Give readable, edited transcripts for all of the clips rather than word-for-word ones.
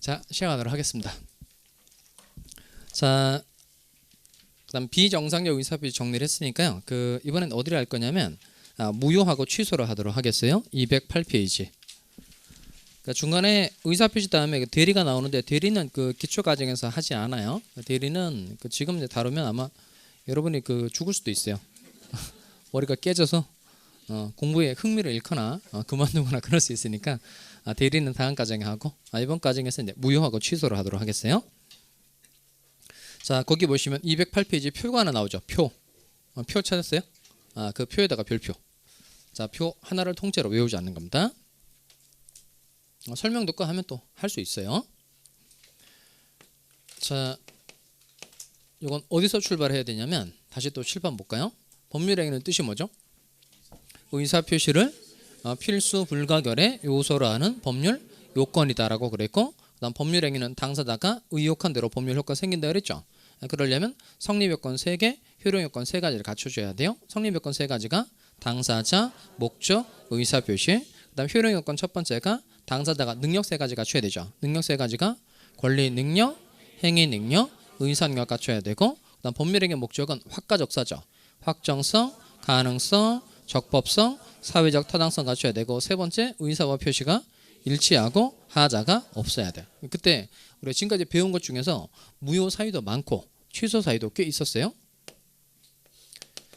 자, 시작하도록 하겠습니다. 자, 그다음 비정상적 의사표시 정리를 했으니까요. 이번엔 어디를 할 거냐면 무효하고 취소를 하도록 하겠어요. 208페이지. 그러니까 중간에 의사표시 다음에 대리가 나오는데 대리는 기초 과정에서 하지 않아요. 대리는 지금 이제 다루면 아마 여러분이 죽을 수도 있어요. 머리가 깨져서 공부에 흥미를 잃거나 그만두거나 그럴 수 있으니까 대리는 다음 과정에 하고 이번 과정에서 이제 무효하고 취소를 하도록 하겠어요. 자, 거기 보시면 208페이지 표가 하나 나오죠. 표 찾았어요? 그 표에다가 별표. 자, 표 하나를 통째로 외우지 않는 겁니다. 설명 듣고 하면 또 할 수 있어요. 자, 이건 어디서 출발해야 되냐면 다시 또 칠판 볼까요? 법률행위는 뜻이 뭐죠? 의사표시를 필수 불가결의 요소로 하는 법률 요건이다라고 그랬고, 그다음 법률행위는 당사자가 의혹한 대로 법률 효과가 생긴다 그랬죠. 그러려면 성립요건 3개, 효력요건 3가지를 갖춰줘야 돼요. 성립요건 3가지가 당사자, 목적, 의사표시. 그다음 효력요건 첫 번째가 당사자가 능력 3가지 갖춰야 되죠. 능력 3가지가 권리 능력, 행위 능력, 의사 능력 갖춰야 되고, 그다음 법률행위 목적은 확가적사죠. 확정성, 가능성, 적법성, 사회적 타당성 갖춰야 되고, 세 번째 의사와 표시가 일치하고 하자가 없어야 돼요. 그때 우리가 지금까지 배운 것 중에서 무효 사유도 많고 취소 사유도 꽤 있었어요.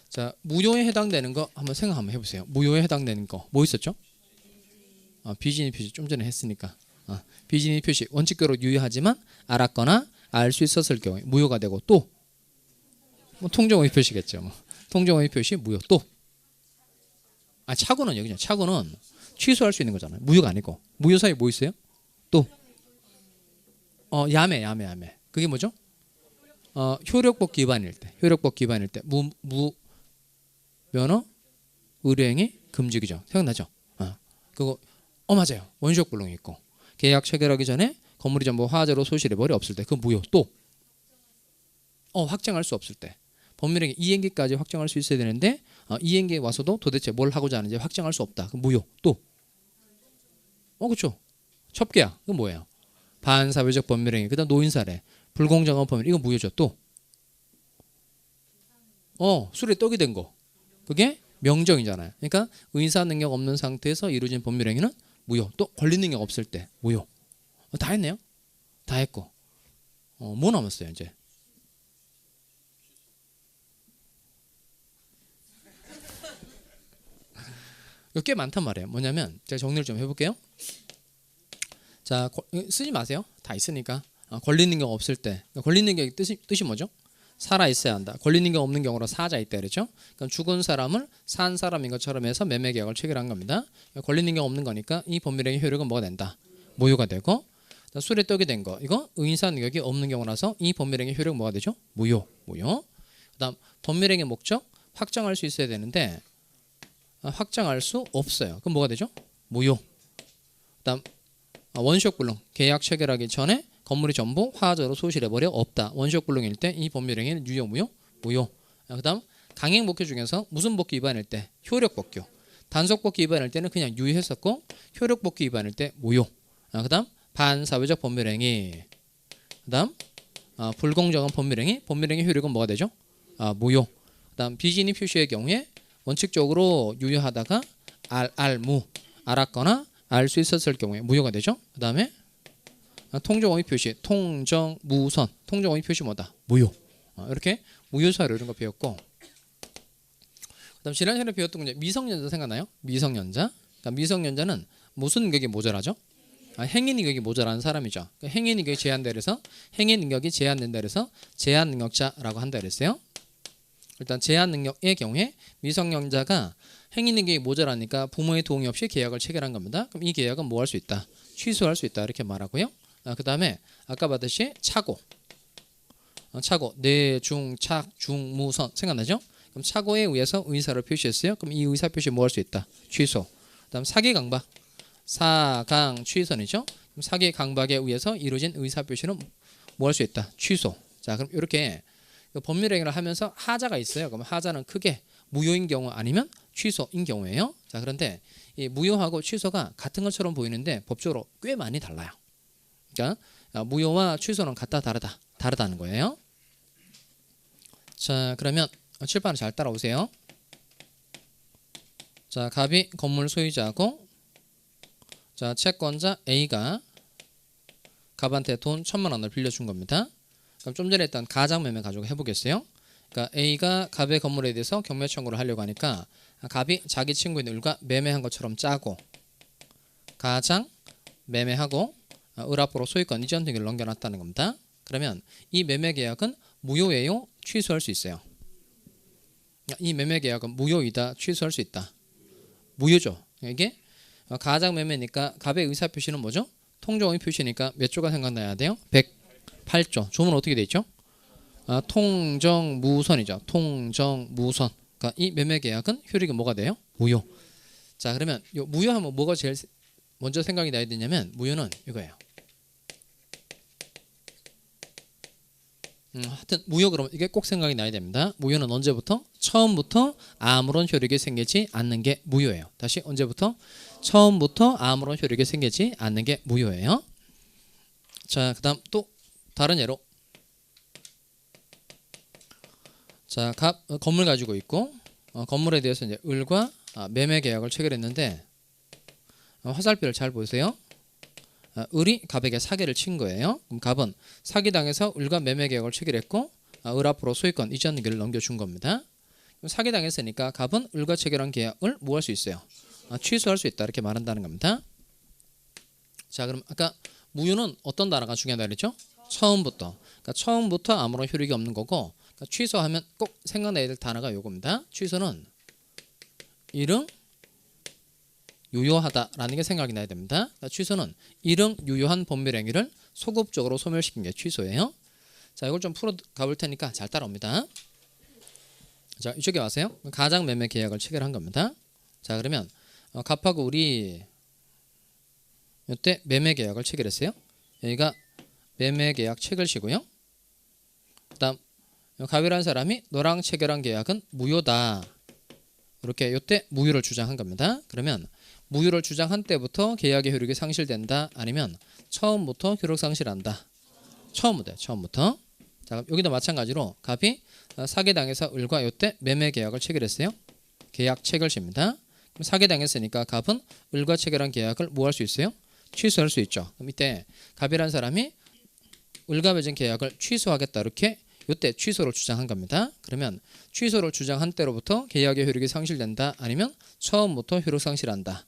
자, 무효에 해당되는 거 한번 생각 한번 해보세요. 무효에 해당되는 거 뭐 있었죠? 비진입 표시 좀 전에 했으니까. 비진입 표시 원칙대로 유효하지만 알았거나 알 수 있었을 경우에 무효가 되고, 또 통정의 표시겠죠. 통정의 표시 무효. 또 착오는 여기죠. 착오는 취소할 수 있는 거잖아요. 무효가 아니고. 무효 사유 뭐 있어요? 또 야매. 그게 뭐죠? 효력법 기반일 때. 효력법 기반일 때 면허 의뢰행위 금지기죠. 생각나죠? 그거 맞아요. 원시적 불능이 있고, 계약 체결하기 전에 건물이 전부 화재로 소실해버려 없을 때 그 무효. 또 확정할 수 없을 때. 법률행위 이행기까지 확정할 수 있어야 되는데 이행기에 와서도 도대체 뭘 하고자 하는지 확정할 수 없다. 그 무효. 또 그렇죠. 첩계야. 그건 뭐예요? 반사회적 법률행위. 그다음 노인사례, 불공정한 법률. 이거 무효죠. 또 술에 떡이 된 거. 그게 명정이잖아요. 그러니까 의사 능력 없는 상태에서 이루어진 법률행위는 무효. 또 권리 능력 없을 때 무효. 다 했네요. 다 했고 뭐 남았어요 이제? 이거 꽤 많단 말이에요. 뭐냐면 제가 정리를 좀 해볼게요. 자, 쓰지 마세요. 다 있으니까. 권리 능력 없을 때. 권리 능력의 뜻이 뭐죠? 살아 있어야 한다. 권리 능력 없는 경우로 사자 있다 그랬죠. 그럼 죽은 사람을 산 사람인 것처럼 해서 매매 계약을 체결한 겁니다. 권리 능력 없는 거니까 이 법률행위 효력은 뭐가 된다? 무효가 되고, 술에 떡이 된 거. 이거 의사 능력이 없는 경우라서 이 법률행위 효력은 뭐가 되죠? 무효. 그다음 법률행위 목적 확정할 수 있어야 되는데 확정할 수 없어요. 그럼 뭐가 되죠? 무효. 그다음 원시적 불능. 계약 체결하기 전에 건물이 전부 화재로 소실해버려 없다. 원시적 불능일 때 이 법률행위는 유효, 무효. 그다음 강행 복귀 중에서 무슨 복귀 위반일 때? 효력 복귀. 단속 복귀 위반일 때는 그냥 유효했었고, 효력 복귀 위반일 때 무효. 그다음 반사회적 법률행위. 그다음 불공정한 법률행위. 법률행위 효력은 뭐가 되죠? 무효. 그다음 비진입 표시의 경우에 원칙적으로 유효하다가 알았거나 알 수 있었을 경우에 무효가 되죠. 그 다음에 통정의 표시, 통정무선. 통정의 표시 뭐다? 무효. 이렇게 무효사료 이런 거 배웠고, 그 다음 지난 시간에 배웠던 건 미성년자 생각나요? 미성년자. 그러니까 미성년자는 무슨 능력이 모자라죠? 행위 능력이 모자라는 사람이죠. 그러니까 행위 능력이 제한된다 그래서 행위 능력이 제한된다 그래서 제한 능력자라고 한다 그랬어요. 일단 제한 능력의 경우에 미성년자가 행위 능력이 모자라니까 부모의 동의 없이 계약을 체결한 겁니다. 그럼 이 계약은 뭐 할 수 있다? 취소할 수 있다 이렇게 말하고요. 그 다음에 아까 봤듯이 착오, 내, 중, 착, 중, 무, 선 생각나죠? 그럼 착오에 의해서 의사를 표시했어요. 그럼 이 의사 표시 뭐 할 수 있다? 취소. 그다음 사기 강박, 사강 취선이죠. 그럼 사기 강박에 의해서 이루어진 의사 표시는 뭐 할 수 있다? 취소. 자, 그럼 이렇게 법률행위를 하면서 하자가 있어요. 그럼 하자는 크게 무효인 경우 아니면 취소인 경우예요. 자, 그런데 이 무효하고 취소가 같은 것처럼 보이는데 법적으로 꽤 많이 달라요. 그러니까 무효와 취소는 같다 다르다는 거예요. 자, 그러면 칠판을 잘 따라오세요. 자, 갑이 건물 소유자고, 자, 채권자 A가 갑한테 돈 1,000만 원을 빌려준 겁니다. 그럼 좀 전에 했던 가장매매 가지고 해보겠어요. 그러니까 A가 갑의 건물에 대해서 경매 청구를 하려고 하니까 갑이 자기 친구인 을과 매매한 것처럼 짜고, 가장 매매하고 을 앞으로 소유권 이전 등기를 넘겨놨다는 겁니다. 그러면 이 매매 계약은 무효예요? 취소할 수 있어요? 이 매매 계약은 무효이다, 취소할 수 있다? 무효죠. 이게 가장 매매니까 갑의 의사 표시는 뭐죠? 통정의 표시니까 몇 조가 생각나야 돼요? 108조. 조문 어떻게 돼 있죠? 통정무선이죠. 통정무선. 그러니까 이 매매 계약은 효력이 뭐가 돼요? 무효. 자, 그러면 요 무효하면 뭐가 제일 먼저 생각이 나야 되냐면 무효는 이거예요. 하여튼 무효 그러면 이게 꼭 생각이 나야 됩니다. 무효는 언제부터? 처음부터 아무런 효력이 생기지 않는 게 무효예요. 다시 언제부터? 처음부터 아무런 효력이 생기지 않는 게 무효예요. 자, 그 다음 또 다른 예로, 자, 건물 가지고 있고 건물에 대해서 이제 을과 매매 계약을 체결했는데 화살표를 잘 보세요. 을이 갑에게 사기를 친 거예요. 그럼 갑은 사기당해서 을과 매매 계약을 체결했고 을 앞으로 소유권 이전 등기를 넘겨준 겁니다. 그럼 사기당했으니까 갑은 을과 체결한 계약을 뭐 할 수 있어요? 취소할 수 있다, 이렇게 말한다는 겁니다. 자, 그럼 아까 무효는 어떤 단어가 중요하다 그랬죠? 처음부터. 그러니까 처음부터 아무런 효력이 없는 거고, 그러니까 취소하면 꼭 생각나야 될 단어가 요겁니다. 취소는 일응 유효하다라는 게 생각이 나야 됩니다. 그러니까 취소는 일응 유효한 법률 행위를 소급적으로 소멸시킨 게 취소예요. 자, 이걸 좀 풀어 가볼 테니까 잘 따라옵니다. 자, 이쪽에 와서요. 가장 매매 계약을 체결한 겁니다. 자, 그러면 갑하고 을이 이때 매매 계약을 체결했어요. 여기가 매매 계약 체결시고요. 그다음 갑이라는 사람이 너랑 체결한 계약은 무효다, 이렇게 이때 무효를 주장한 겁니다. 그러면 무효를 주장한 때부터 계약의 효력이 상실된다, 아니면 처음부터 효력 상실한다? 처음부터. 자, 여기도 마찬가지로 갑이 사기당해서 을과 이때 매매 계약을 체결했어요. 계약 체결시입니다. 그럼 사기당했으니까 갑은 을과 체결한 계약을 뭐 할 수 있어요? 취소할 수 있죠. 그럼 이때 갑이라는 사람이 을과 맺은 계약을 취소하겠다, 이렇게 이때 취소를 주장한 겁니다. 그러면 취소를 주장한 때로부터 계약의 효력이 상실된다, 아니면 처음부터 효력 상실한다?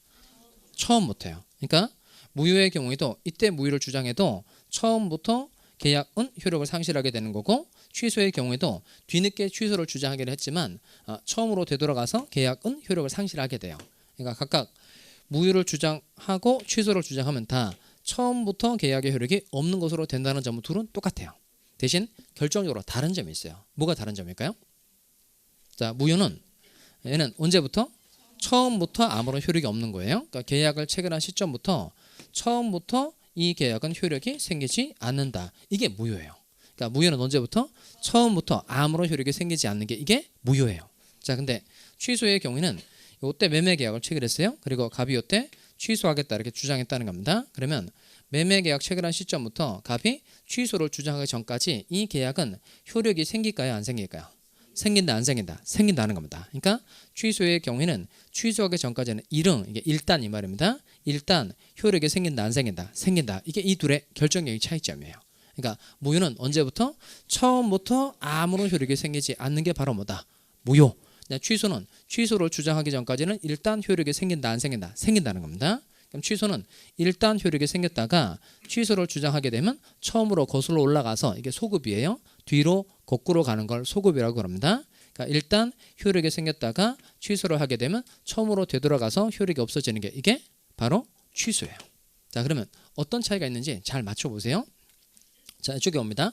처음부터요. 그러니까 무효의 경우에도 이때 무효를 주장해도 처음부터 계약은 효력을 상실하게 되는 거고, 취소의 경우에도 뒤늦게 취소를 주장하기는 했지만 처음으로 되돌아가서 계약은 효력을 상실하게 돼요. 그러니까 각각 무효를 주장하고 취소를 주장하면 다 처음부터 계약의 효력이 없는 것으로 된다는 점은 둘은 똑같아요. 대신 결정적으로 다른 점이 있어요. 뭐가 다른 점일까요? 자, 무효는 얘는 언제부터? 처음부터 아무런 효력이 없는 거예요. 그러니까 계약을 체결한 시점부터 처음부터 이 계약은 효력이 생기지 않는다, 이게 무효예요. 그러니까 무효는 언제부터? 처음부터 아무런 효력이 생기지 않는 게 이게 무효예요. 자, 근데 취소의 경우에는 이때 매매 계약을 체결했어요. 그리고 갑이 이때 취소하겠다, 이렇게 주장했다는 겁니다. 그러면 매매 계약 체결한 시점부터 갑이 취소를 주장하기 전까지 이 계약은 효력이 생길까요, 안 생길까요? 생긴다, 안 생긴다? 생긴다는 겁니다. 그러니까 취소의 경우에는 취소하기 전까지는 일응, 이게 일단 이 말입니다. 일단 효력이 생긴다, 안 생긴다? 생긴다. 이게 이 둘의 결정적인 차이점이에요. 그러니까 무효는 언제부터? 처음부터 아무런 효력이 생기지 않는 게 바로 뭐다? 무효. 취소는 취소를 주장하기 전까지는 일단 효력이 생긴다, 안 생긴다? 생긴다는 겁니다. 그럼 취소는 일단 효력이 생겼다가 취소를 주장하게 되면 처음으로 거슬러 올라가서 이게 소급이에요. 뒤로 거꾸로 가는 걸 소급이라고 합니다. 그러니까 일단 효력이 생겼다가 취소를 하게 되면 처음으로 되돌아가서 효력이 없어지는 게 이게 바로 취소예요. 자, 그러면 어떤 차이가 있는지 잘 맞춰보세요. 자, 이쪽에 옵니다.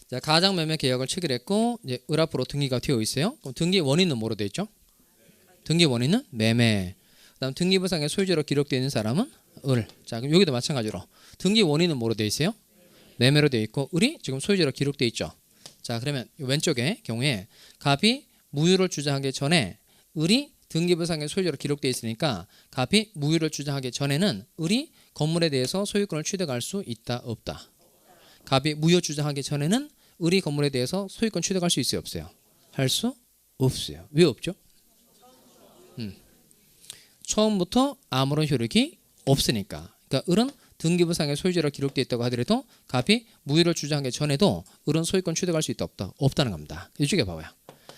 자, 가장 매매 계약을 체결했고 이제 을 앞으로 등기가 되어 있어요. 그럼 등기 원인은 뭐로 되어 있죠? 등기 원인은 매매. 그다음 등기부상의 소유자로 기록되어 있는 사람은 을. 자, 그럼 여기도 마찬가지로 등기 원인은 뭐로 되어 있어요? 매매로 되어 있고 을이 지금 소유자로 기록되어 있죠. 자, 그러면 왼쪽의 경우에 갑이 무효를 주장하기 전에 을이 등기부상의 소유자로 기록되어 있으니까 갑이 무효를 주장하기 전에는 을이 건물에 대해서 소유권을 취득할 수 있다 없다. 갑이 무효 주장하기 전에는 을이 건물에 대해서 소유권 취득할 수 있어요 없어요? 할 수 없어요. 왜 없죠? 처음부터 아무런 효력이 없으니까. 그러니까 을은 등기부상의 소유자로 기록되어 있다고 하더라도 갑이 무효를 주장하기 전에도 을은 소유권 취득할 수 있다 없다? 없다는 겁니다. 이쪽에 봐봐요.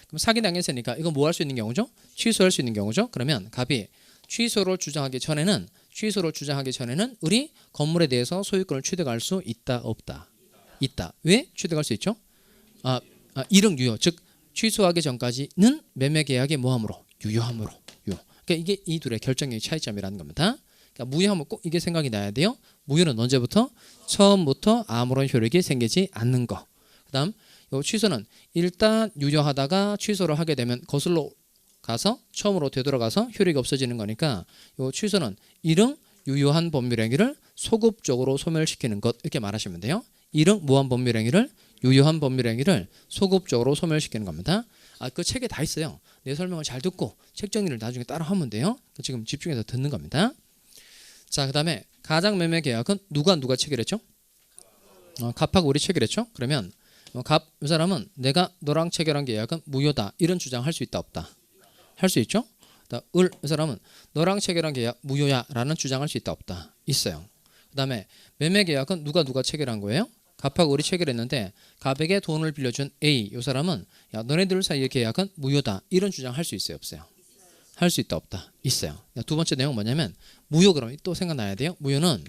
그럼 사기당했으니까 이건 뭐 할 수 있는 경우죠? 취소할 수 있는 경우죠. 그러면 갑이 취소를 주장하기 전에는 을이 건물에 대해서 소유권을 취득할 수 있다 없다? 있다. 왜 취득할 수 있죠? 일응 유효. 즉 취소하기 전까지는 매매 계약의 뭐함으로? 유효함으로. 그러니까 이게 이 둘의 결정적인 차이점이라는 겁니다. 그러니까 무효하면 꼭 이게 생각이 나야 돼요. 무효는 언제부터? 처음부터 아무런 효력이 생기지 않는 거. 그다음 요 취소는 일단 유효하다가 취소를 하게 되면 거슬러 가서 처음으로 되돌아가서 효력이 없어지는 거니까 요 취소는 일응 유효한 법률행위를 소급적으로 소멸시키는 것 이렇게 말하시면 돼요. 일응 무한 법률행위를 유효한 법률행위를 소급적으로 소멸시키는 겁니다. 그 책에 다 있어요. 내 설명을 잘 듣고 책 정리를 나중에 따라 하면 돼요. 지금 집중해서 듣는 겁니다. 자, 그다음에 가장매매 계약은 누가 체결했죠? 갑하고 을이 체결했죠? 그러면 이 사람은 내가 너랑 체결한 계약은 무효다 이런 주장할 수 있다 없다? 할 수 있죠? 이 사람은 너랑 체결한 계약 무효야라는 주장할 수 있다 없다? 있어요. 그다음에 매매 계약은 누가 체결한 거예요? 갑하고 을이 체결했는데 갑에게 돈을 빌려준 A 이 사람은 야 너네들 사이의 계약은 무효다 이런 주장할 수 있어요 없어요? 할 수 있다 없다? 있어요. 두 번째 내용 뭐냐면 무효 그러면 또 생각나야 돼요. 무효는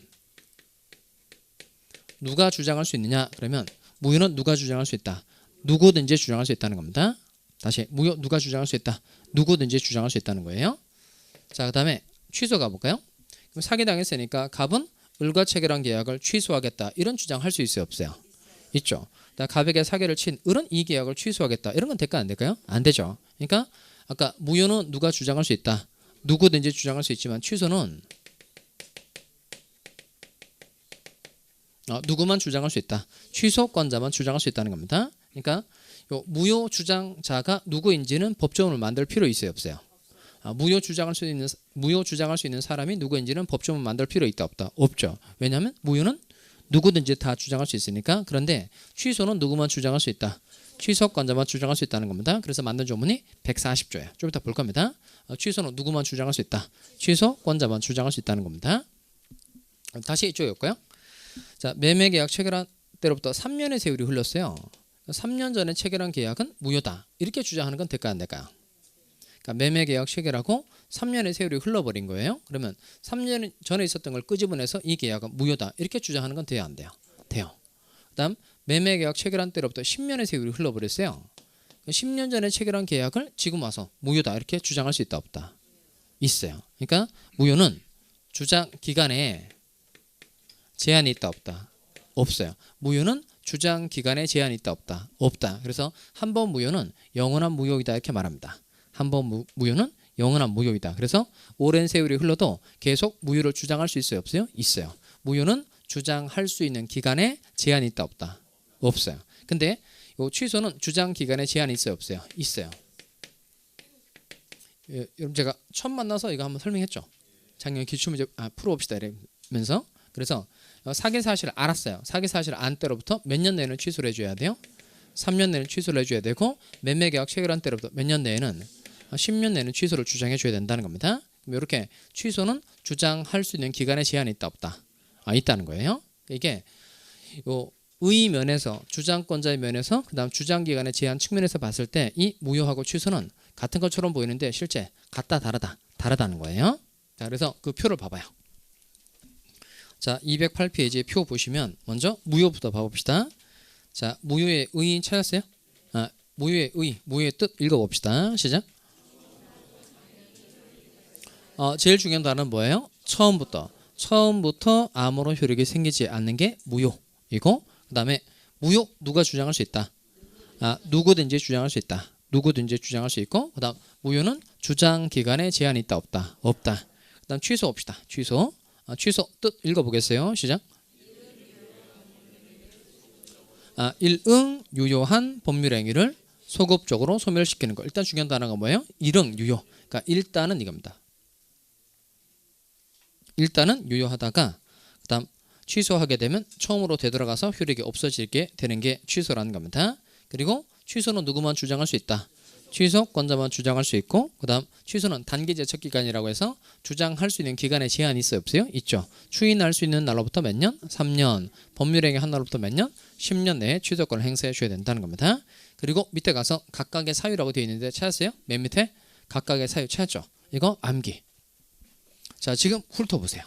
누가 주장할 수 있느냐? 그러면 무효는 누가 주장할 수 있다? 누구든지 주장할 수 있다는 겁니다. 다시 무효 누가 주장할 수 있다? 누구든지 주장할 수 있다는 거예요. 자, 그다음에 취소 가볼까요? 그럼 사기당했으니까 갑은 을과 체결한 계약을 취소하겠다 이런 주장할 수 있어요 없어요? 있죠. 갑에게 사기를 친 을은 이 계약을 취소하겠다 이런 건 될까 안 될까요? 안 되죠. 그러니까 아까 무효는 누가 주장할 수 있다? 누구든지 주장할 수 있지만 취소는 누구만 주장할 수 있다? 취소권자만 주장할 수 있다는 겁니다. 그러니까 요 무효 주장자가 누구인지는 법조문을 만들 필요 있어요 없어요? 무효 주장할 수 있는 사람이 누구인지는 법조문 만들 필요 있다 없다? 없죠. 왜냐하면 무효는 누구든지 다 주장할 수 있으니까. 그런데 취소는 누구만 주장할 수 있다? 취소권자만 주장할 수 있다는 겁니다. 그래서 만든 조문이 140조예요. 좀 이따 볼 겁니다. 취소는 누구만 주장할 수 있다? 취소권자만 주장할 수 있다는 겁니다. 다시 이쪽에 올까요? 자, 매매계약 체결한 때로부터 3년의 세월이 흘렀어요. 3년 전에 체결한 계약은 무효다 이렇게 주장하는 건 될까요 안 될까요? 그러니까 매매계약 체결하고 3년의 세월이 흘러버린 거예요. 그러면 3년 전에 있었던 걸 끄집어내서 이 계약은 무효다 이렇게 주장하는 건 돼요 안 돼요? 돼요. 그다음 매매계약 체결한 때로부터 10년의 세월이 흘러버렸어요. 10년 전에 체결한 계약을 지금 와서 무효다 이렇게 주장할 수 있다 없다? 있어요. 그러니까 무효는 주장 기간에 제한이 있다 없다? 없어요. 무효는 주장 기간에 제한이 있다 없다? 없다. 그래서 한 번 무효는 영원한 무효이다 이렇게 말합니다. 한 번 무효는 영원한 무효이다. 그래서 오랜 세월이 흘러도 계속 무효를 주장할 수 있어요 없어요? 있어요. 무효는 주장할 수 있는 기간에 제한이 있다 없다? 없어요. 근데 요 취소는 주장 기간에 제한이 있어요 없어요? 있어요. 여러분 제가 처음 만나서 이거 한번 설명했죠. 작년 기출문제 풀어봅시다 이러면서. 그래서 사기 사실을 알았어요. 사기 사실을 안 때로부터 몇 년 내에는 취소를 해줘야 돼요? 3년 내에는 취소를 해줘야 되고 매매계약 체결한 때로부터 몇 년 내에는 10년 내에는 취소를 주장해 줘야 된다는 겁니다. 그럼 이렇게 취소는 주장할 수 있는 기간에 제한이 있다 없다? 있다는 거예요. 이게 의 면에서 주장권자의 면에서 그다음 주장기간의 제한 측면에서 봤을 때 이 무효하고 취소는 같은 것처럼 보이는데 실제 같다 다르다는 거예요. 자, 그래서 그 표를 봐봐요. 자, 208페이지 표 보시면 먼저 무효부터 봐봅시다. 자, 무효의 의인 찾았어요? 무효의 뜻 읽어봅시다. 시작. 제일 중요한 단어는 뭐예요? 처음부터 아무런 효력이 생기지 않는 게 무효이고, 그 다음에 무효 누가 주장할 수 있다? 누구든지 주장할 수 있다. 누구든지 주장할 수 있고, 그 다음 무효는 주장 기간에 제한이 있다 없다? 없다. 그 다음 취소 봅시다. 취소 뜻 읽어보겠어요. 시작. 일응 유효한 법률행위를 소급적으로 소멸시키는 거. 일단 중요한 단어가 뭐예요? 일응 유효. 그러니까 일단은 이겁니다. 일단은 유효하다가 취소하게 되면 처음으로 되돌아가서 효력이 없어지게 되는 게 취소라는 겁니다. 그리고 취소는 누구만 주장할 수 있다. 취소권자만 주장할 수 있고, 그 다음 취소는 단기 제척기간이라고 해서 주장할 수 있는 기간에 제한이 있어요? 없어요? 있죠. 추인할 수 있는 날로부터 몇 년? 3년. 법률행위 한 날로부터 몇 년? 10년 내에 취소권을 행사해 줘야 된다는 겁니다. 그리고 밑에 가서 각각의 사유라고 되어 있는데 찾았어요? 맨 밑에 각각의 사유 찾았죠? 이거 암기. 자, 지금 훑어보세요.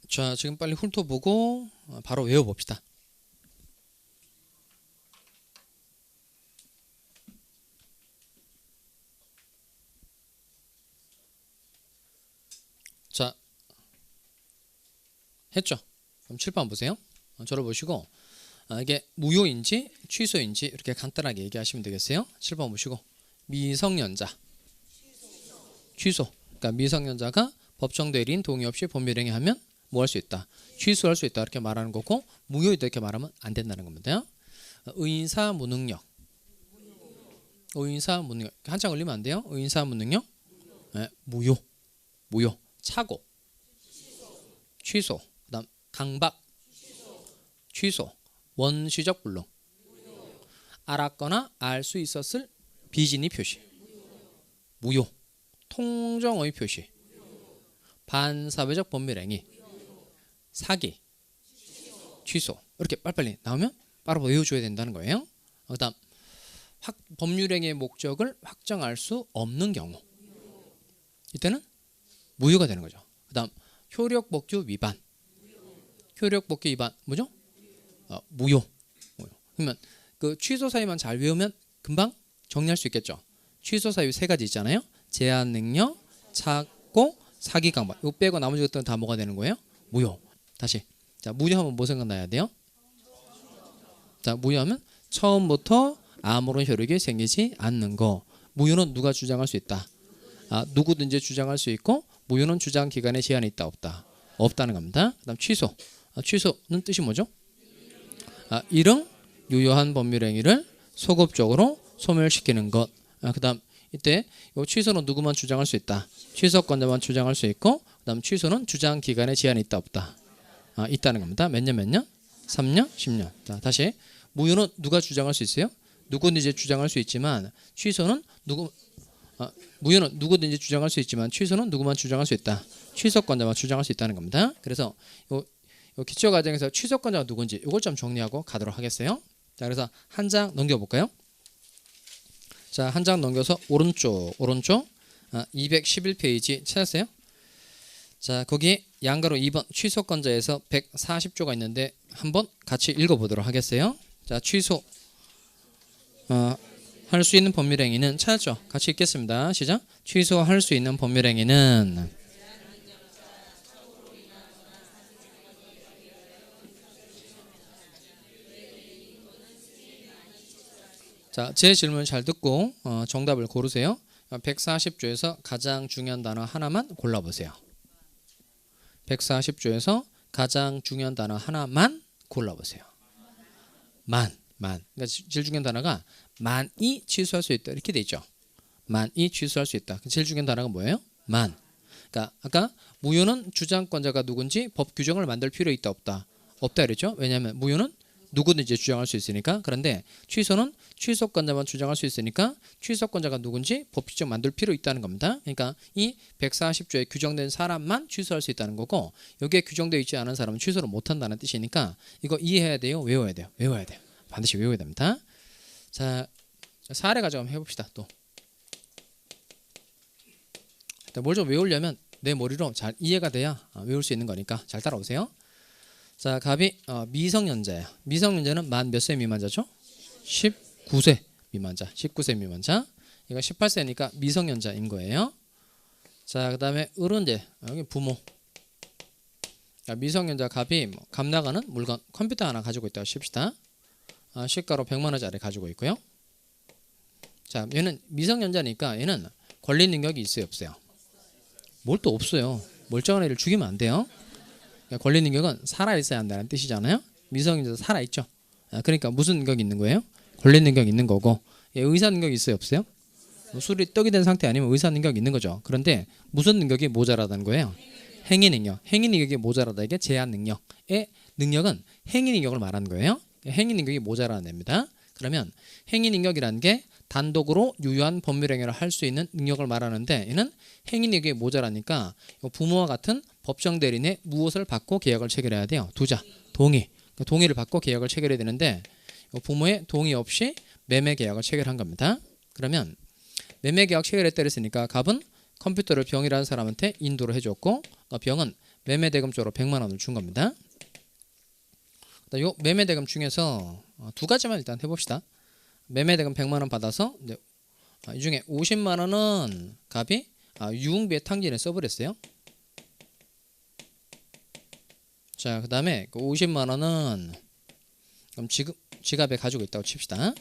자, 지금 빨리 훑어보고 바로 외워봅시다. 자, 했죠? 그럼 칠판 보세요. 저를 보시고 이게 무효인지 취소인지 이렇게 간단하게 얘기하시면 되겠어요. 칠판 보시고 미성년자 취소. 그러니까 미성년자가 법정 대리인 동의 없이 법률행위하면 뭐 할 수 있다? 취소할 수 있다 이렇게 말하는 거고, 무효이다 이렇게 말하면 안 된다는 겁니다. 의사 무능력. 의사 무능력 한참 걸리면 안 돼요. 의사 무능력 네, 무효. 무효. 착오 취소. 그다음 강박 취소. 원시적 불능. 알았거나 알 수 있었을 비진의 표시 무효. 통정의 표시 반사회적 법률행위 사기 취소. 이렇게 빨리빨리 나오면 바로 외워줘야 된다는 거예요. 그다음 법률행위의 목적을 확정할 수 없는 경우 이때는 무효가 되는 거죠. 그다음 효력법규 위반. 효력법규 위반 뭐죠? 무효. 그러면 그 취소 사유만 잘 외우면 금방 정리할 수 있겠죠. 취소 사유 세 가지 있잖아요. 제한 능력, 착고, 사기 강박. 이거 빼고 나머지 것들은 다 뭐가 되는 거예요? 무효. 다시. 자, 무효하면 뭐 생각나야 돼요? 자, 무효하면 처음부터 아무런 효력이 생기지 않는 거. 무효는 누가 주장할 수 있다? 누구든지 주장할 수 있고, 무효는 주장 기간에 제한이 있다 없다? 없다는 겁니다. 그다음 취소. 취소는 뜻이 뭐죠? 일응 유효한 법률행위를 소급적으로 소멸시키는 것. 그다음 이때 이 취소는 누구만 주장할 수 있다? 취소권자만 주장할 수 있고, 그다음 취소는 주장 기간에 제한이 있다 없다? 있다는 겁니다. 몇 년 몇 년? 3년, 10년. 자, 다시 무효는 누가 주장할 수 있어요? 누구든지 주장할 수 있지만 취소는 무효는 누구든지 주장할 수 있지만 취소는 누구만 주장할 수 있다? 취소권자만 주장할 수 있다는 겁니다. 그래서 요 기초 과정에서 취소권자가 누군지 이걸 좀 정리하고 가도록 하겠어요. 자, 그래서 한 장 넘겨볼까요? 자, 한 장 넘겨서 오른쪽 211페이지 찾았어요? 자, 거기 양가로 2번 취소권자에서 140조가 있는데 한번 같이 읽어보도록 하겠어요. 자, 취소 할 수 있는 법률행위는 찾았죠? 같이 읽겠습니다. 시작. 취소할 수 있는 법률행위는 자, 제 질문 잘 듣고 정답을 고르세요. 140조에서 가장 중요한 단어 하나만 골라보세요. 140조에서 가장 중요한 단어 하나만 골라보세요. 그러니까 제일 중요한 단어가 만이 취소할 수 있다 이렇게 돼 있죠. 만이 취소할 수 있다. 제일 중요한 단어가 뭐예요? 만. 그러니까 아까 무효는 주장권자가 누군지 법 규정을 만들 필요 있다 없다? 없다 그랬죠. 왜냐하면 무효는 누구든지 주장할 수 있으니까. 그런데 취소는 취소권자만 주장할 수 있으니까 취소권자가 누군지 법 규정 만들 필요 있다는 겁니다. 그러니까 이 140조에 규정된 사람만 취소할 수 있다는 거고, 여기에 규정되어 있지 않은 사람은 취소를 못한다는 뜻이니까 이거 이해해야 돼요? 외워야 돼요? 외워야 돼요. 반드시 외워야 됩니다. 자, 사례 가지고 한번 해봅시다. 또 뭘 좀 외우려면 내 머리로 잘 이해가 돼야 외울 수 있는 거니까 잘 따라오세요. 자, 갑이 미성년자예요. 미성년자는 만 몇 세 미만자죠? 19세 미만자. 19세 미만자. 이거 18세니까 미성년자인 거예요. 자, 그다음에 어른제. 여기 부모. 미성년자 갑이 값 나가는 물건 컴퓨터 하나 가지고 있다고 칩시다. 시가로 100만 원짜리 가지고 있고요. 자, 얘는 미성년자니까 얘는 권리 능력이 있어요, 없어요? 뭘 또 없어요. 멀쩡한 애를 죽이면 안 돼요. 그러니까 권리 능력은 살아 있어야 한다는 뜻이잖아요. 미성년자 살아 있죠. 그러니까 무슨 능력이 있는 거예요? 권리 능력이 있는 거고. 얘 의사 능력이 있어요, 없어요? 술이 떡이 된 상태 아니면 의사 능력이 있는 거죠. 그런데 무슨 능력이 모자라다는 거예요? 행위 능력. 행위 능력이 모자라다. 이게 제한 능력의 능력은 행위 능력을 말하는 거예요. 행위 능력이 모자라는 애입니다. 그러면 행위 능력이라는 게 단독으로 유효한 법률 행위를 할 수 있는 능력을 말하는데 얘는 행위 능력이 모자라니까 부모와 같은 법정 대리인의 무엇을 받고 계약을 체결해야 돼요? 두자, 동의. 동의를 받고 계약을 체결해야 되는데 부모의 동의 없이 매매 계약을 체결한 겁니다. 그러면 매매 계약 체결했다 그랬으니까 갑은 컴퓨터를 병이라는 사람한테 인도를 해줬고 병은 매매 대금 쪽으로 100만 원을 준 겁니다. 요 매매 대금 중에서 두 가지만 일단 해봅시다. 매매 대금 100만 원 받아서 이 중에 50만 원은 갑이 유흥비의 탕진에 써버렸어요. 자, 그 다음에 그 50만 원은 그럼 지갑에 가지고 있다고 칩시다.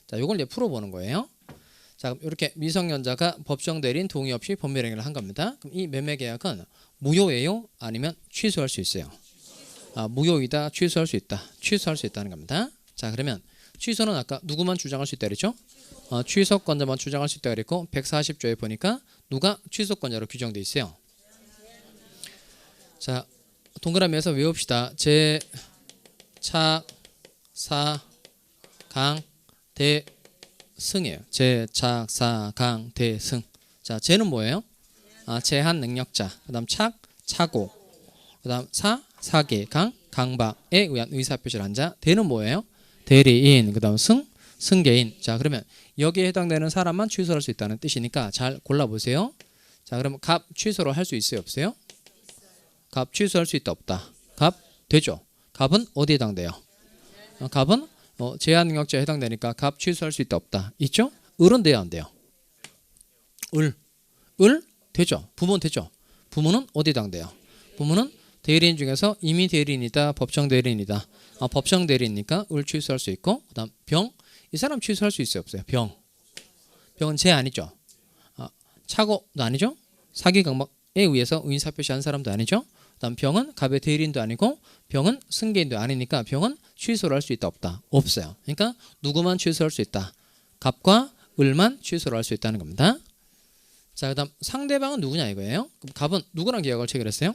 자, 요걸 이제 풀어보는 거예요. 자, 그럼 이렇게 미성년자가 법정 대리인 동의 없이 법률 행위를 한 겁니다. 그럼 이 매매 계약은 무효예요? 아니면 취소할 수 있어요? 무효이다, 취소할 수 있다. 취소할 수 있다는 겁니다. 자, 그러면 취소는 아까 누구만 주장할 수 있다 그랬죠? 취소권자만 주장할 수 있다 그랬고 140조에 보니까 누가 취소권자로 규정돼 있어요. 자, 동그라미에서 외웁시다. 제, 차, 사, 강, 대, 승이에요. 제, 차, 사, 강, 대, 승. 자, 제는 뭐예요? 제한 능력자. 그 다음 착, 차고. 그 다음 사, 사기, 강, 강박에 의한 의사표시를 한 자. 대는 뭐예요? 대리인. 그 다음 승, 승계인. 자, 그러면 여기에 해당되는 사람만 취소할 수 있다는 뜻이니까 잘 골라보세요. 자, 그러면 갑 취소를 할 수 있어요, 없어요? 갑 취소할 수 있다, 없다? 갑 되죠. 갑은 어디에 해당돼요? 갑은 제한 능력자에 해당되니까 갑 취소할 수 있다, 없다? 있죠? 을은 돼야 안 돼요? 을 되죠. 부모는 되죠. 부모는 어디에 해당돼요? 부모는 대리인 중에서 이미 대리인이다, 법정 대리인이다. 법정 대리인이니까 을 취소할 수 있고, 그다음 병, 이 사람 취소할 수 있어요, 없어요? 병은 제 아니죠. 차고도 아니죠. 사기 강박에 의해서 의사표시한 사람도 아니죠. 그다음 병은 갑의 대리인도 아니고 병은 승계인도 아니니까 병은 취소를 할 수 있다, 없다? 없어요. 그러니까 누구만 취소할 수 있다? 갑과 을만 취소를 할 수 있다는 겁니다. 자, 그다음 상대방은 누구냐 이거예요. 그럼 갑은 누구랑 계약을 체결했어요?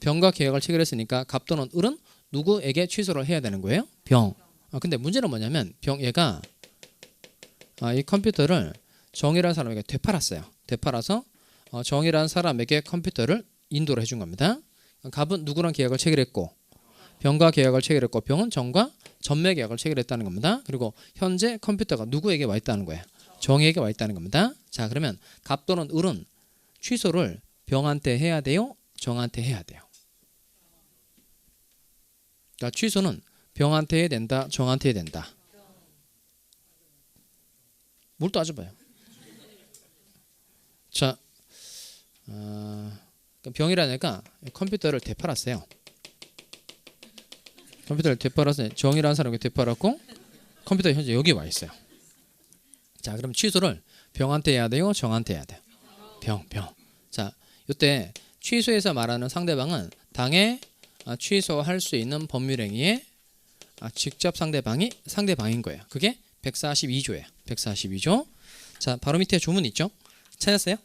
병과 계약을 체결했으니까 갑 또는 을은 누구에게 취소를 해야 되는 거예요? 병. 근데 문제는 뭐냐면 얘가 이 컴퓨터를 정이라는 사람에게 되팔았어요. 되팔아서 정이라는 사람에게 컴퓨터를 인도를 해준 겁니다. 갑은 누구랑 계약을 체결했고 병과 계약을 체결했고 병은 정과 전매 계약을 체결했다는 겁니다. 그리고 현재 컴퓨터가 누구에게 와 있다는 거예요? 정에게 와 있다는 겁니다. 자, 그러면 갑 또는 을은 취소를 병한테 해야 돼요? 정한테 해야 돼요? 그러니까 취소는 병한테 해야 된다, 정한테 해야 된다. 뭘 따져봐요. 자, 병이라는 애가 컴퓨터를 되팔았어요. 컴퓨터를 되팔아서 정이라는 사람에게 되팔았고 컴퓨터가 현재 여기 와 있어요. 자, 그럼 취소를 병한테 해야 돼요, 정한테 해야 돼요? 병. 자, 이때 취소해서 말하는 상대방은 당해 취소할 수 있는 법률행위의 직접 상대방인 거예요. 그게 142조예요. 142조. 자, 바로 밑에 조문 있죠? 찾았어요?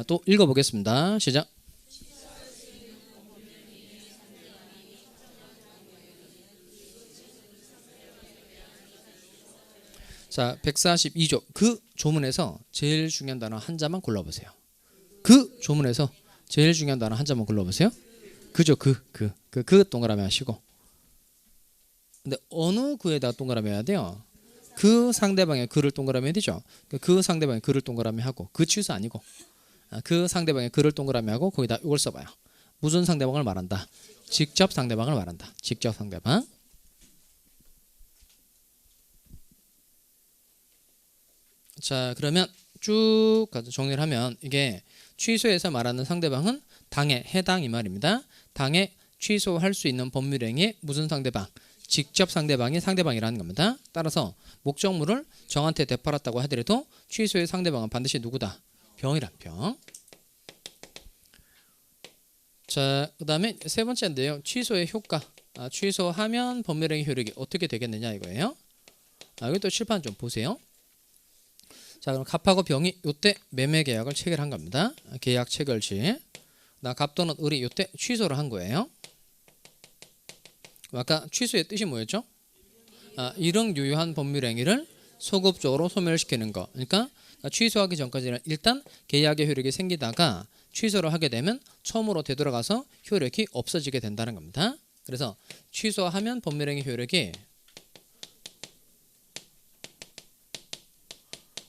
또 읽어보겠습니다. 시작. 자, 142조. 그 조문에서 제일 중요한 단어 한 자만 골라보세요. 그 조문에서 제일 중요한 단어 한 자만 골라보세요. 그죠? 그 동그라미 하시고. 근데 어느 그에다 동그라미 해야 돼요? 그 상대방의 그를 동그라미 해야 되죠. 그 상대방의 그를 동그라미 하고, 그 취소 아니고 그 상대방의 그를 동그라미 하고 거기다 이걸 써봐요. 무슨 상대방을 말한다? 직접 상대방을 말한다. 직접 상대방. 자, 그러면 쭉 정리를 하면 이게 취소해서 말하는 상대방은 당해 해당 이 말입니다. 당해 취소할 수 있는 법률행위의 무슨 상대방? 직접 상대방이라는 겁니다. 따라서 목적물을 정한테 되팔았다고 하더라도 취소의 상대방은 반드시 누구다? 병이란 병. 자, 그 다음에 세 번째인데요. 취소의 효과. 취소하면 법률행위 효력이 어떻게 되겠느냐 이거예요. 여기 또 칠판 좀 보세요. 자, 그럼 갑하고 병이 요때 매매 계약을 체결한 겁니다. 계약 체결 시. 갑 또는 을이 요때 취소를 한 거예요. 아까 취소의 뜻이 뭐였죠? 이런 유효한 법률행위를 소급적으로 소멸시키는 거. 그러니까 취소하기 전까지는 일단 계약의 효력이 생기다가 취소를 하게 되면 처음으로 되돌아가서 효력이 없어지게 된다는 겁니다. 그래서 취소하면 법률행위 효력이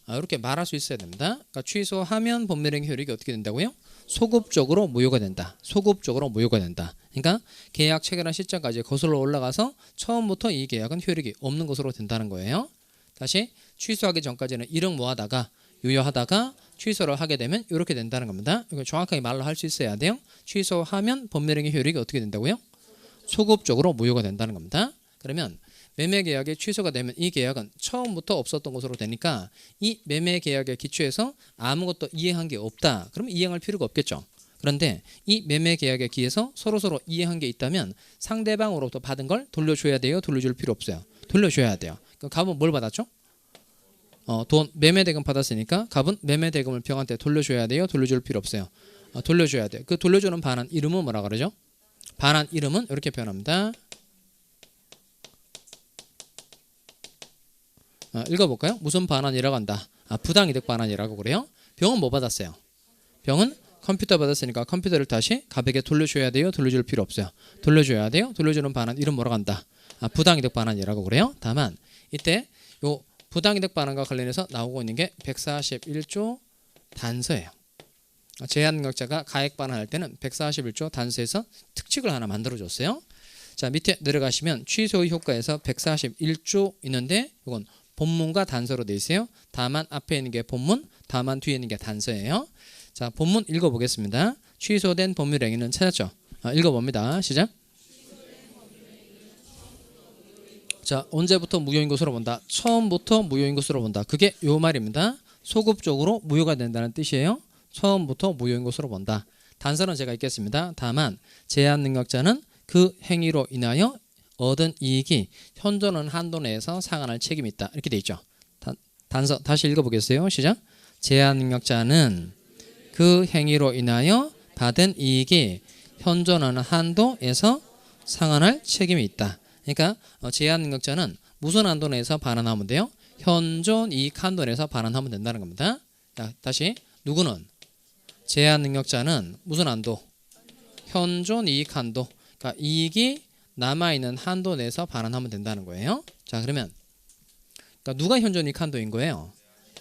이렇게 말할 수 있어야 됩니다. 그러니까 취소하면 법률행위 효력이 어떻게 된다고요? 소급적으로 무효가 된다. 소급적으로 무효가 된다. 그러니까 계약 체결한 시점까지 거슬러 올라가서 처음부터 이 계약은 효력이 없는 것으로 된다는 거예요. 다시 취소하기 전까지는 이런 뭐하다가 유효하다가 취소를 하게 되면 이렇게 된다는 겁니다. 이거 정확하게 말로 할 수 있어야 돼요. 취소하면 법률행위 효력이 어떻게 된다고요? 소급적으로 무효가 된다는 겁니다. 그러면 매매 계약이 취소가 되면 이 계약은 처음부터 없었던 것으로 되니까 이 매매 계약에 기초해서 아무것도 이행한 게 없다. 그러면 이행할 필요가 없겠죠. 그런데 이 매매 계약에 기해서 서로서로 이행한 게 있다면 상대방으로부터 받은 걸 돌려줘야 돼요? 돌려줄 필요 없어요? 돌려줘야 돼요. 그럼 갑은 뭘 받았죠? 돈 매매 대금 받았으니까 갑은 매매 대금을 병한테 돌려줘야 돼요? 돌려줄 필요 없어요? 돌려줘야 돼요. 그 돌려주는 반환 이름은 뭐라 그러죠? 반환 이름은 이렇게 표현합니다. 읽어볼까요? 무슨 반환이라고 한다? 부당이득 반환이라고 그래요. 병은 뭐 받았어요? 병은 컴퓨터 받았으니까 컴퓨터를 다시 갑에게 돌려줘야 돼요? 돌려줄 필요 없어요? 돌려줘야 돼요? 돌려주는 반환 이름 뭐라고 한다? 부당이득 반환이라고 그래요. 다만 이때 요 부당이득 반환과 관련해서 나오고 있는 게 141조 단서예요. 제한능력자가 가액 반환할 때는 141조 단서에서 특칙을 하나 만들어줬어요. 자, 밑에 내려가시면 취소의 효과에서 141조 있는데 이건 본문과 단서로 되어 있어요. 다만 앞에 있는 게 본문, 다만 뒤에 있는 게 단서예요. 자, 본문 읽어보겠습니다. 취소된 법률행위는 찾았죠? 읽어봅니다. 시작. 자, 언제부터 무효인 것으로 본다? 처음부터 무효인 것으로 본다. 그게 요 말입니다. 소급적으로 무효가 된다는 뜻이에요. 처음부터 무효인 것으로 본다. 단서는 제가 읽겠습니다. 다만 제한능력자는 그 행위로 인하여 얻은 이익이 현존하는 한도 내에서 상환할 책임이 있다. 이렇게 돼 있죠. 단서 다시 읽어보겠어요. 시작. 제한능력자는 그 행위로 인하여 받은 이익이 현존하는 한도에서 상환할 책임이 있다. 그러니까 제한능력자는 무슨 한도 내에서 반환하면 돼요? 현존 이익 한도 내에서 반환하면 된다는 겁니다. 자, 다시 누구는? 제한능력자는 무슨 한도? 현존 이익 한도. 그러니까 이익이 남아있는 한도 내에서 반환하면 된다는 거예요. 자, 그러면 그러니까 누가 현존 이익 한도인 거예요?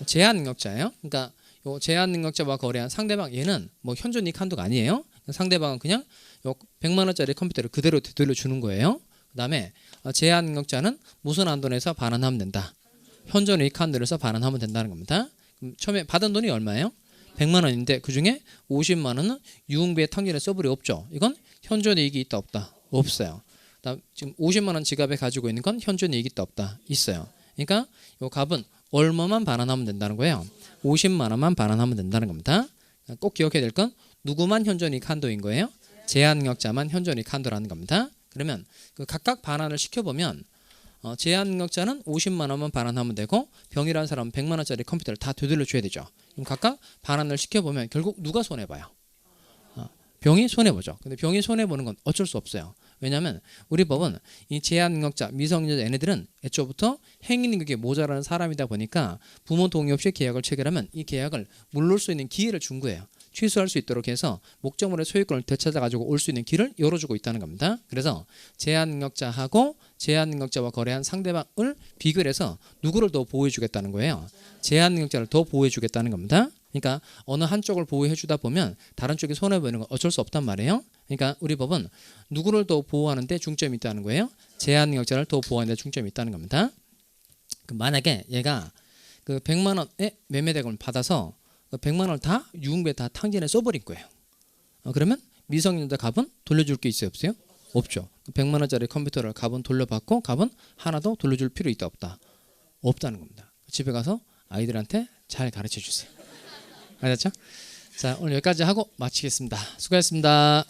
제한능력자예요. 그러니까 요 제한능력자와 거래한 상대방 얘는 뭐 현존 이익 한도가 아니에요. 상대방은 그냥 요 100만 원짜리 컴퓨터를 그대로 되돌려 주는 거예요. 그다음에 제한능력자는 무슨 한도 내에서 반환하면 된다. 현존 이익 한도 내에서 반환하면 된다는 겁니다. 그럼 처음에 받은 돈이 얼마예요? 100만 원인데 그중에 50만 원은 유흥비에 탕진에 써버리 없죠. 이건 현존 이익이 있다 없다? 없어요. 지금 50만 원 지갑에 가지고 있는 건 현존 이익이 있다 없다? 있어요. 그러니까 이 값은 얼마만 반환하면 된다는 거예요? 50만 원만 반환하면 된다는 겁니다. 꼭 기억해야 될 건 누구만 현존 이익 한도인 거예요? 제한능력자만 현존 이익 한도라는 겁니다. 그러면 그 각각 반환을 시켜보면 제한능력자는 50만 원만 반환하면 되고 병이라는 사람은 100만 원짜리 컴퓨터를 다 되돌려 줘야 되죠. 그럼 각각 반환을 시켜보면 결국 누가 손해봐요? 병이 손해보죠. 근데 병이 손해보는 건 어쩔 수 없어요. 왜냐하면 우리 법은 이 제한능력자, 미성년자 얘네들은 애초부터 행위능력이 모자라는 사람이다 보니까 부모 동의 없이 계약을 체결하면 이 계약을 물를 수 있는 기회를 준 거예요. 취소할 수 있도록 해서 목적물의 소유권을 되찾아가지고 올 수 있는 길을 열어주고 있다는 겁니다. 그래서 제한능력자하고 제한능력자와 거래한 상대방을 비교해서 누구를 더 보호해주겠다는 거예요? 제한능력자를 더 보호해주겠다는 겁니다. 그러니까 어느 한쪽을 보호해주다 보면 다른 쪽이 손해보는 건 어쩔 수 없단 말이에요. 그러니까 우리 법은 누구를 더 보호하는 데 중점이 있다는 거예요? 제한능력자를 더 보호하는 데 중점이 있다는 겁니다. 만약에 얘가 그 100만 원의 매매대금을 받아서 100만 원을 다 유흥비에 다 탕진해 써버린 거예요. 그러면 미성년자 갑은 돌려줄 게 있어요 없어요? 없죠. 100만 원짜리 컴퓨터를 값은 돌려받고 값은 하나도 돌려줄 필요 있다 없다? 없다는 겁니다. 집에 가서 아이들한테 잘 가르쳐 주세요. 알았죠? 자, 오늘 여기까지 하고 마치겠습니다. 수고하셨습니다.